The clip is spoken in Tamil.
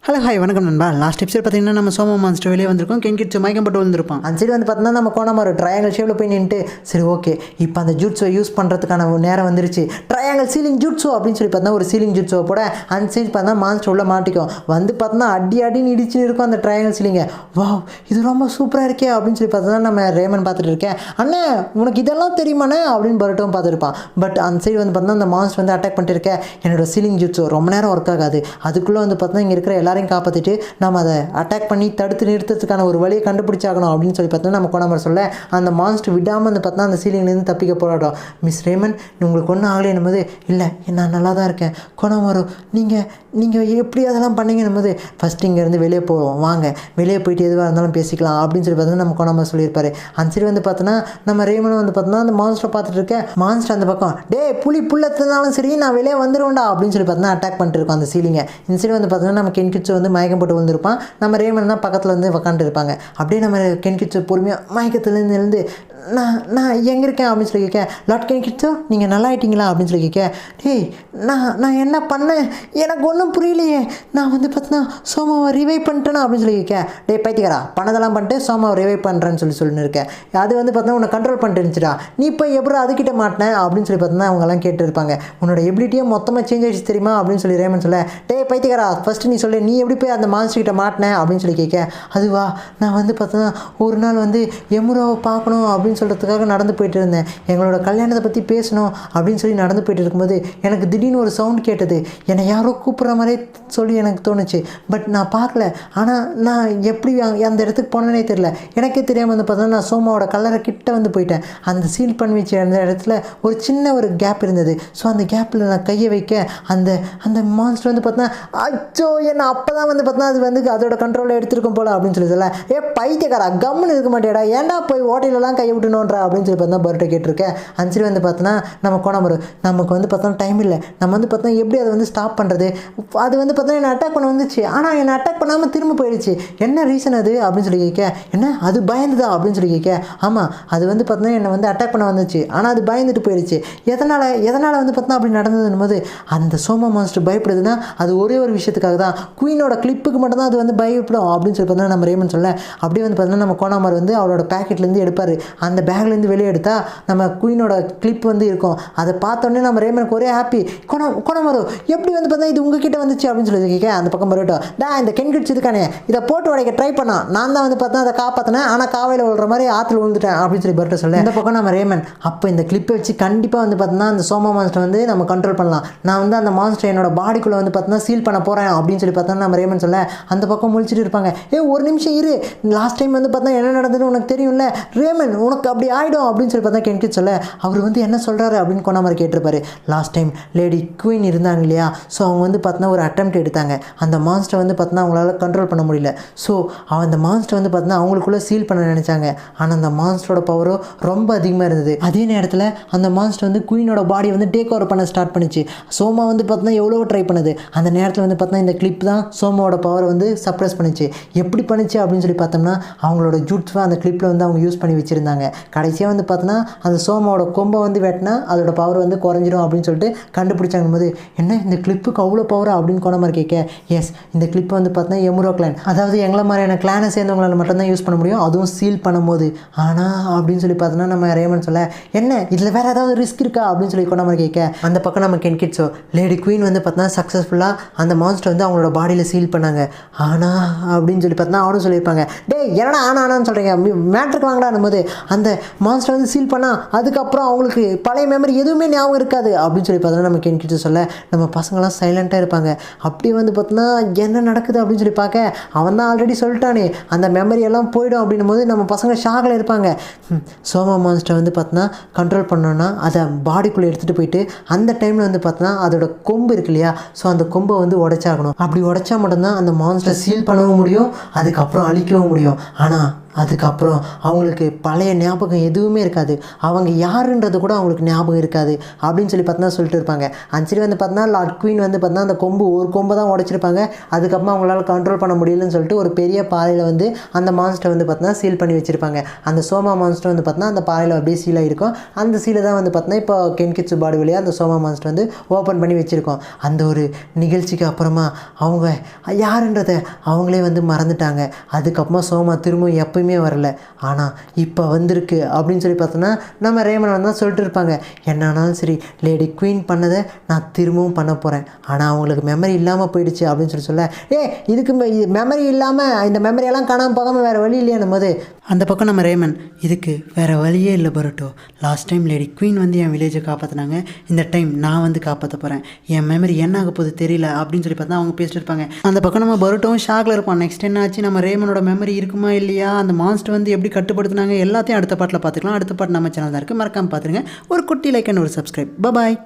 ஹலோ ஹாய் வணக்கம் நண்பா. லாஸ்ட் எபிசோட் பார்த்தீங்கன்னா நம்ம சோம மான்ஸ்டர் வெளியே வந்திருக்கோம். கென்கிட்சு மயக்கம் போட்டு வந்திருப்பான். அந்த சைடு வந்து பார்த்தீங்கன்னா நம்ம கோணம் ஒரு ட்ரையாங்கல் ஷேப்பில் போய் நின்றுட்டு சரி ஓகே இப்போ அந்த ஜூட்ஸை யூஸ் பண்ணுறதுக்கான நேரம் வந்துருச்சு. ட்ரையாங்கல் சீலிங் ஜூட்ஸோ அப்படின்னு சொல்லி பார்த்தா ஒரு சீலிங் ஜூட்ஸோ போட அந்த சைடு பார்த்தா மான்ஸ்டர் உள்ள மாட்டிக்கும். வந்து பார்த்தோன்னா அடின்னு இடிச்சுன்னு இருக்கும் அந்த ட்ரையாங்கல் சீலிங்க. வா இது ரொம்ப சூப்பராக இருக்கே அப்படின்னு சொல்லி பார்த்தா நம்ம ரேமன் பார்த்துட்டு இருக்கேன். அண்ணே உனக்கு இதெல்லாம் தெரியுமாண்ணே அப்படின்னு பரட்டும் பார்த்துருப்பான். பட் அந்த சைடு வந்து பார்த்தா அந்த மான்ஸ்டர் வந்து அட்டாக் பண்ணிட்டு இருக்கேன். என்னோட சீலிங் ஜூட்ஸோ ரொம்ப நேரம் ஒர்க் ஆகாது. அதுக்குள்ளே வந்து பார்த்தா இங்கே இருக்கிற எல்லாரையும் காப்பாற்றிட்டு நம்ம அதை அட்டாக் பண்ணி தடுத்து நிறுத்துறதுக்கான ஒரு வழியை கண்டுபிடிச்சாகணும் அப்படின்னு சொல்லி பார்த்தோன்னா நம்ம கோணமர் சொல்ல அந்த மான்ஸ்டர் விடாமல் வந்து பார்த்தா அந்த சீலிங்லேருந்து தப்பிக்க போராடும். மிஸ் ரேமன் உங்களுக்கு ஒன்றும் ஆகலை என்னும்போது இல்லை நான் நல்லா தான் இருக்கேன். கோணமரு நீங்கள் எப்படி அதெல்லாம் பண்ணீங்க என்னும்போது ஃபஸ்ட்டு இங்கேருந்து வெளியே போவோம் வாங்க, வெளியே போயிட்டு எதுவாக இருந்தாலும் பேசிக்கலாம் அப்படின்னு சொல்லி பார்த்தோன்னா நம்ம கோணமர் சொல்லியிருப்பாரு. அந்த சைடு வந்து பார்த்தோன்னா நம்ம ரேமனும் வந்து பார்த்தோன்னா அந்த மான்ஸ்டரை பார்த்துட்டு இருக்கேன். மான்ஸ்டர் அந்த பக்கம் புள்ளத்தினாலும் சரி நான் வெளியே வந்துடுவேன்டா அப்படின்னு சொல்லி பார்த்தோன்னா அட்டாக் பண்ணிட்டு இருக்கோம் அந்த சீலிங்கை. இந்த சைடு வந்து பார்த்தோன்னா நம்ம கென்கிட்சு வந்து மயக்கம் போட்டு வந்திருப்பான். நம்ம ரேமன் தான் பக்கத்தில் வந்து உக்காண்டு இருப்பாங்க. அப்படியே நம்ம கென்கிட்சு பொறுமையாக மயக்கத்துலேருந்து எழுந்து நான் எங்கே இருக்கேன் அப்படின்னு சொல்லி கேட்க லாட் கென்கிட்சு நீங்கள் நல்லா ஆயிட்டீங்களா அப்படின்னு சொல்லி கேட்க டேய் நான் என்ன பண்ணேன் எனக்கு ஒன்றும் புரியலையே. நான் வந்து பார்த்தீங்கன்னா சோமாவை ரிவைவ் பண்ணிட்டேனா அப்படின்னு சொல்லி கேட்க டேய் பைத்தியக்காரா பண்ணதெல்லாம் பண்ணிட்டு சோமாவை ரிவைவ் பண்ணுறேன்னு சொல்லின்னு இருக்கேன். அது வந்து பார்த்தீங்கன்னா உன்னை கண்ட்ரோல் பண்ணிட்டு இருந்துச்சுடா நீ இப்போ எப்படி அதுக்கிட்ட மாட்டினேன் அப்படின்னு சொல்லி பார்த்தீங்கன்னா அவங்கெல்லாம் கேட்டுருப்பாங்க. உன்னோட எபிலிட்டியே மொத்தமாக சேஞ்ச் ஆகிடுச்சு தெரியுமா அப்படின்னு சொல்லி ரேமன் சொல்ல டேய் பைத்தியக்காரா ஃபஸ்ட்டு நீ சொல்லு நீ எப்படி போய் அந்த மான்ஸ்டர் கிட்ட மாட்டினேன் அப்படின்னு சொல்லி கேட்க அதுவா நான் வந்து பார்த்தீங்கன்னா ஒரு நாள் வந்து எமுராவை பார்க்கணும் அப்படின்னு சொல்கிறதுக்காக நடந்து போயிட்டு இருந்தேன். எங்களோட கல்யாணத்தை பற்றி பேசணும் அப்படின்னு சொல்லி நடந்து போயிட்டு இருக்கும்போது எனக்கு திடீர்னு ஒரு சவுண்ட் கேட்டது. என்னை யாரோ கூப்பிட்ற மாதிரியே சொல்லி எனக்கு தோணுச்சு. பட் நான் பார்க்கல. ஆனால் நான் எப்படி அந்த இடத்துக்கு போனேனே தெரியல. எனக்கே தெரியாமல் வந்து பார்த்தா நான் சோமாவோட கல்லறை கிட்ட வந்து போயிட்டேன். அந்த சீல் பண்ணி வச்ச அந்த இடத்துல ஒரு சின்ன ஒரு கேப் இருந்தது. ஸோ அந்த கேப்பில் நான் கையை வைக்க அந்த மான்ஸ்டர் வந்து பார்த்தா அச்சோ என்ன அப்போ தான் வந்து பார்த்தா அது வந்து அதோட கண்ட்ரோலில் எடுத்துருக்கும் போல அப்படின்னு சொல்லி சொல்ல பைத்தியக்காரா கம்முன்னு இருக்க மாட்டேடா ஏன்டா போய் ஓட்டையிலலாம் கை விட்டுணுன்றா அப்படின்னு சொல்லி பார்த்தா பர்ட்டை கேட்டிருக்கேன். அந்த சரி வந்து பார்த்தோன்னா நம்ம கோணமரு நமக்கு வந்து பார்த்தோன்னா டைம் இல்லை. நம்ம வந்து பார்த்தா எப்படி அதை வந்து ஸ்டாப் பண்ணுறது. அது வந்து பார்த்தா என்னை அட்டாக் பண்ண வந்துச்சு. ஆனால் என்னை அட்டாக் பண்ணாமல் திரும்ப போயிடுச்சு. என்ன ரீசன் அது அப்படின்னு சொல்லி கேட்க என்ன அது பயந்துதா அப்படின்னு சொல்லி கேட்க ஆமாம் அது வந்து பார்த்தோன்னா என்னை வந்து அட்டாக் பண்ண வந்துச்சு. ஆனால் அது பயந்துட்டு போயிடுச்சு. எதனால் வந்து பார்த்தா அப்படி நடந்ததுன்னு போது அந்த சோமா மான்ஸ்டர் பயப்படுதுன்னா அது ஒரே ஒரு விஷயத்துக்காக தான் குயினோட கிளிப்புக்கு மட்டும் தான் அது வந்து பயப்படும் அப்படின்னு சொல்லி பார்த்தா நம்ம ரேமன் சொல்ல அப்படியே வந்து பார்த்தோன்னா நம்ம கோணாமர் வந்து அவரோட பேக்கெட்லேருந்து எடுப்பார். அந்த பேக்லேருந்து வெளியே எடுத்தால் நம்ம குயினோட கிளிப் வந்து இருக்கும். அதை பார்த்தோன்னே நம்ம ரேமனுக்கு ஒரே ஹாப்பி. கோணமரு எப்படி வந்து பார்த்தா இது உங்ககிட்ட வந்துச்சு அப்படின்னு சொல்லி கேட்க அந்த பக்கம் வரட்டும் இந்த கென்கிட்சு இருக்கானே இதை போட்டு உடைக்க ட்ரை பண்ணான். நான் தான் வந்து பார்த்தா அதை காப்பாற்றினேன். ஆனால் காவையில் விழுற மாதிரி ஆற்றுல விழுந்துட்டேன் அப்படின்னு சொல்லி பர்ட்ட சொல்ல இந்த பக்கம் நம்ம ரேமன் அப்போ இந்த கிளிப்பை வச்சு கண்டிப்பாக வந்து பார்த்தோன்னா அந்த சோமா மான்ஸ்டர் வந்து நம்ம கண்ட்ரோல் பண்ணலாம். நான் வந்து அந்த மான்ஸ்டர் என்னோட பாடிக்குள்ளே வந்து பார்த்தோன்னா சீல் பண்ண போகிறேன் அப்படின்னு சொல்லி பார்த்தோன்னா நம்ம ரேமன் சொல்ல அந்த பக்கம் முழிச்சிட்டு இருப்பாங்க. ஒரு நிமிஷம் இரு லாஸ்ட் டைம் வந்து பார்த்தா என்ன நடந்ததுன்னு உனக்கு தெரியும்ல ரேமன் உனக்கு அப்படி ஆகிடும் அப்படின்னு சொல்லி பார்த்தா கென்கிட்சு சொல்ல அவர் வந்து என்ன சொல்கிறாரு அப்படின்னு கோணாமர் கேட்டிருப்பாரு. லாஸ்ட் டைம் லேடி குயின் இருந்தாங்க இல்லையா. ஸோ அவங்க வந்து பார்த்தோன்னா ஒரு அட்டெம்ப்ட் எடுத்தாங்க. அந்த மான்ஸ்டர் வந்து பார்த்தோன்னா அவங்களால கண்ட்ரோல் பண்ண முடியல. ஸோ அந்த மான்ஸ்டர் வந்து பார்த்தோன்னா அவங்களுக்குள்ளே சீல் பண்ண நினச்சாங்க. ஆனால் அந்த மான்ஸ்டரோட பவரோ ரொம்ப அதிகமாக இருந்தது. அதே நேரத்தில் அந்த மான்ஸ்டர் வந்து குயினோட பாடியை வந்து டேக் ஓவர் பண்ண ஸ்டார்ட் பண்ணிச்சு. சோமா வந்து பார்த்தோன்னா எவ்வளோ ட்ரை பண்ணுது. அந்த நேரத்தில் வந்து பார்த்தோன்னா இந்த கிளிப் தான் சோமாவோட பவரை வந்து சப்ரஸ் பண்ணிச்சு. எப்படி பண்ணிச்சு அப்படின்னு சொல்லி பார்த்தோம்னா அவங்களோட ஜூட்ஸை அந்த கிளிப்பில் வந்து அவங்க யூஸ் பண்ணி வச்சுருந்தாங்க. கடைசியாக வந்து பார்த்தோன்னா அந்த சோமாவோட கொம்பை வந்து வெட்டினா அதோட பவர் வந்து குறைஞ்சிடும் அப்படின்னு சொல்லிட்டு கண்டுபிடிச்சாங்க போது என்ன இந்த கிளிப்புக்கு அவ்வளோ பவரா அப்படின்னு கோணமாக கேட்க எஸ் இந்த கிளிப்பை வந்து பார்த்தோன்னா எமுரோ கிளான் அதாவது எங்களை மாதிரியான கிளானை சேர்ந்தவங்களால மட்டும்தான் யூஸ் பண்ண முடியும். அதுவும் சீல் பண்ணும்போது. ஆனால் அப்படின்னு சொல்லி பார்த்தோன்னா நம்ம ரேமன் சொல்ல என்ன இதில் வேறு ஏதாவது ரிஸ்க் இருக்கா அப்படின்னு சொல்லி கோணமாக கேட்க அந்த பக்கம் நம்ம கென்கிட்சோ லேடி குயின் வந்து பார்த்தோன்னா சக்ஸஸ்ஃபுல்லாக அந்த மான்ஸ்டர் வந்து அவங்களோட பாடியில் சீல் பண்ணாங்க. ஆனால் அப்படின்னு சொல்லி பார்த்தோன்னா அவனும் சொல்லியிருப்பாங்க என்னடா ஆனான்னு சொல்கிறீங்க மேட்ருக்கு வாங்கலான்னு போது அந்த மான்ஸ்டர் வந்து சீல் பண்ணால் அதுக்கப்புறம் அவங்களுக்கு பழைய மெமரி எதுவுமே ஞாபகம் இருக்காது அப்படின்னு சொல்லி பார்த்தோன்னா நம்ம கென்கிட்சு சொல்ல நம்ம பசங்களாம் சைலண்ட்டாக இருப்பாங்க. அப்படியே வந்து பார்த்தோன்னா என்ன நடக்குது அப்படின்னு சொல்லி பார்க்க அவன் தான் ஆல்ரெடி சொல்லிட்டானே அந்த மெமரி எல்லாம் போயிடும் அப்படின்னும் போது நம்ம பசங்க ஷாக்கில் இருப்பாங்க. சோமா மான்ஸ்டர் வந்து பார்த்தோன்னா கண்ட்ரோல் பண்ணோன்னா அதை பாடிக்குள்ளே எடுத்துகிட்டு போயிட்டு அந்த டைமில் வந்து பார்த்தோன்னா அதோட கொம்பு இருக்கு இல்லையா. ஸோ அந்த கொம்பை வந்து உடைச்சாகணும். அப்படி உடைச்சா மட்டும்தான் அந்த மான்ஸ்டர் சீல் பண்ணவும் முடியும் அதுக்கப்புறம் அழிக்கவும் முடியும். ஆனால் அதுக்கப்புறம் அவங்களுக்கு பழைய ஞாபகம் எதுவுமே இருக்காது, அவங்க யாருன்றது கூட அவங்களுக்கு ஞாபகம் இருக்காது அப்படின்னு சொல்லி பார்த்தா சொல்லிட்டு இருப்பாங்க. அந்த சரி வந்து பார்த்தா லார்ட் குயின் வந்து பார்த்தா அந்த ஒரு கொம்பை தான் உடைச்சிருப்பாங்க. அதுக்கப்புறமா அவங்களால கண்ட்ரோல் பண்ண முடியலன்னு சொல்லிட்டு ஒரு பெரிய பாறையில் வந்து அந்த மான்ஸ்டர் வந்து பார்த்தா சீல் பண்ணி வச்சுருப்பாங்க. அந்த சோமா மான்ஸ்டர் வந்து பார்த்தா அந்த பாறையில் அப்படியே சீல் ஆகிருக்கும். அந்த சீலை தான் வந்து பார்த்தா இப்போ கென்கிட்சு பாடி வழியாக அந்த சோமா மான்ஸ்டர் வந்து ஓப்பன் பண்ணி வச்சுருக்கோம். அந்த ஒரு நிகழ்ச்சிக்கு அப்புறமா அவங்க யாருன்றதை அவங்களே வந்து மறந்துட்டாங்க. அதுக்கப்புறமா சோமா திரும்ப எப்பயுமே வரல, ஆனால் இப்போ வந்திருக்கு அப்படின்னு சொல்லி பார்த்தோன்னா நம்ம ரேமன் வந்து தான் சொல்லிட்டு இருப்பாங்க, என்னானாலும் சரி லேடி குயின் பண்ணதை நான் திரும்பவும் பண்ண போகிறேன், ஆனால் அவங்களுக்கு மெமரி இல்லாமல் போயிடுச்சு அப்படின்னு சொல்ல இதுக்கு மெமரி இல்லாமல் இந்த மெமரியெல்லாம் காணாமல் போகாமல் வேறு வழி இல்லையா நம்ம அந்த பக்கம் நம்ம ரேமன், இதுக்கு வேறு வழியே இல்லை parotta. Last time lady queen வந்து என் வில்லேஜை காப்பாற்றினாங்க, இந்த டைம் நான் வந்து காப்பாற்ற போகிறேன், என் மெமரி என்ன ஆக போகுது தெரியல அப்படின்னு சொல்லி பார்த்தா அவங்க பேசிட்டு இருப்பாங்க. அந்த பக்கம் நம்ம பரோட்டோவும் ஷாக்கில் இருப்பான். நெக்ஸ்ட் என்ன ஆச்சு, நம்ம ரேமனோட மெமரி இருக்குமா இல்லையா, அந்த மான்ஸ்டர் வந்து எப்படி கட்டுப்படுத்தினாங்க எல்லாத்தையும் அடுத்த பாட்டில் பார்த்துக்கலாம். அடுத்த பாட்டு நம்ம சேனல் தான் இருக்குது, மறக்காமல் பார்த்துருங்க. ஒரு குட்டி லைக் அண்ட் ஒரு சப்ஸ்கிரைப். பாய்.